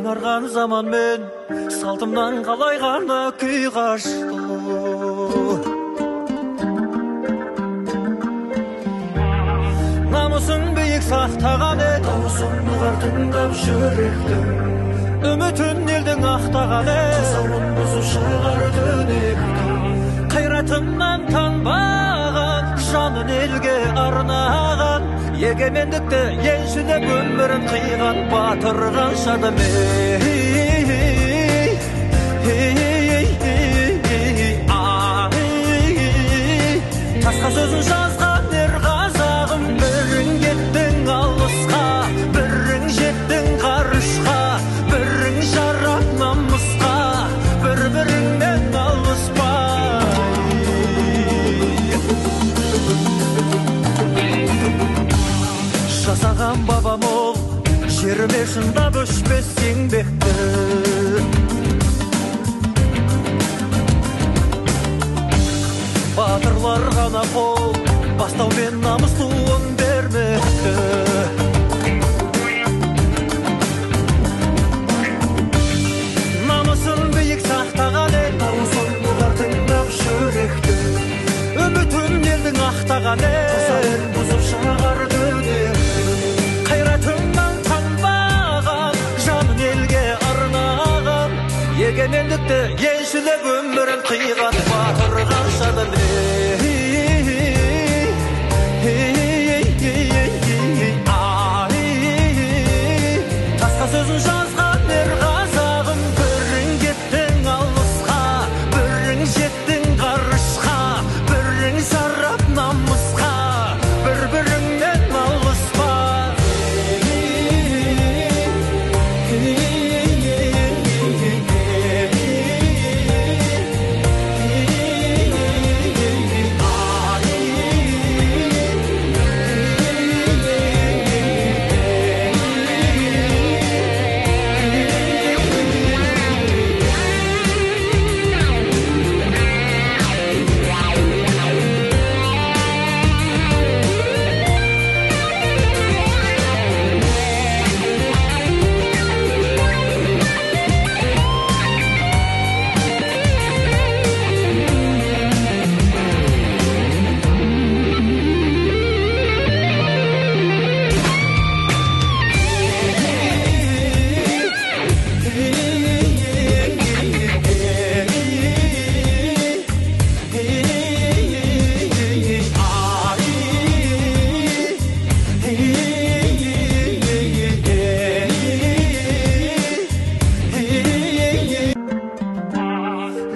Жаңарған заман мен салтымнан қалай ғана күй қашты. Намысын биік сақтаған ел, дауысын бұғар тыңдап жүректің. Үмітін елдің ақтаған ел, сауын бұзу шығар түнектің. Қайратынан танбаған, жанын елге арнаған, егемендікті еншілеп өмірін қиған батырған шадым. Тасқа сөзін жазған ер қазағым, бірің кеттің алысқа, бірің жеттің ғарышқа, бірің жарап намысқа, бір-біріңнен алыспай. Жасаған бабам ол, жеріме шындап өшпес еңбекті. Батырлар ғана қол, бастау мен намыс туын бермекті. Намысын биік сақтаған ел, дауысын бұғар тыңдап жүректі. Үмітін елдің ақтаған ел, сауын бұзып шығар түнектің. Қайратыңнан танбаған, жанын елге арнаған, егемендікті еншілеп өмірін қиған батырған шадым. Тасқа сөзін жазған ер қазағым, бірің кеттің алысқа, бірің жеттің ғарышқа, бірің сарап намысқа, бір-біріңнен алыспа.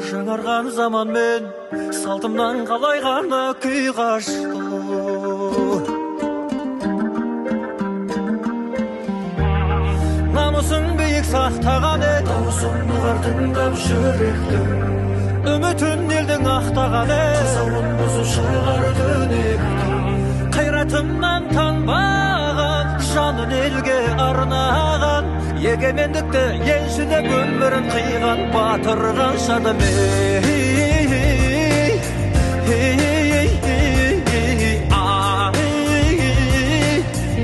Жаңарған заман мен салтымнан қалай ғана күй қашты. Намысын биік сақтаған ел, дауысын бұғар тыңдап жүректің. Үмітін елдің ақтаған ел, сауын бұзу шығар түнектің. Қайратыңнан танбаған, жанын елге арнаған, егемендікті еншілеп өмірін қиған батырған шадым.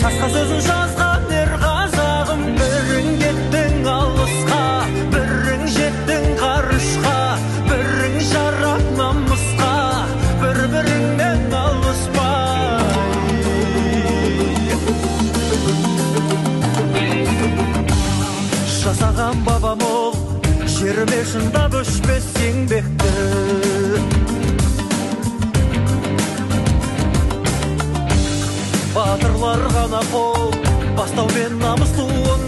Тасқа сөзін жазған ер қазағым, бірің кеттің алысқа, бірің жеттің ғарышқа, бірің жарап намысқа, бір-біріңнен алыспай. Жасаған бабам ол, жеріме шындап өшпес еңбекті. Батырлар ғана қол, бастау мен намыс туын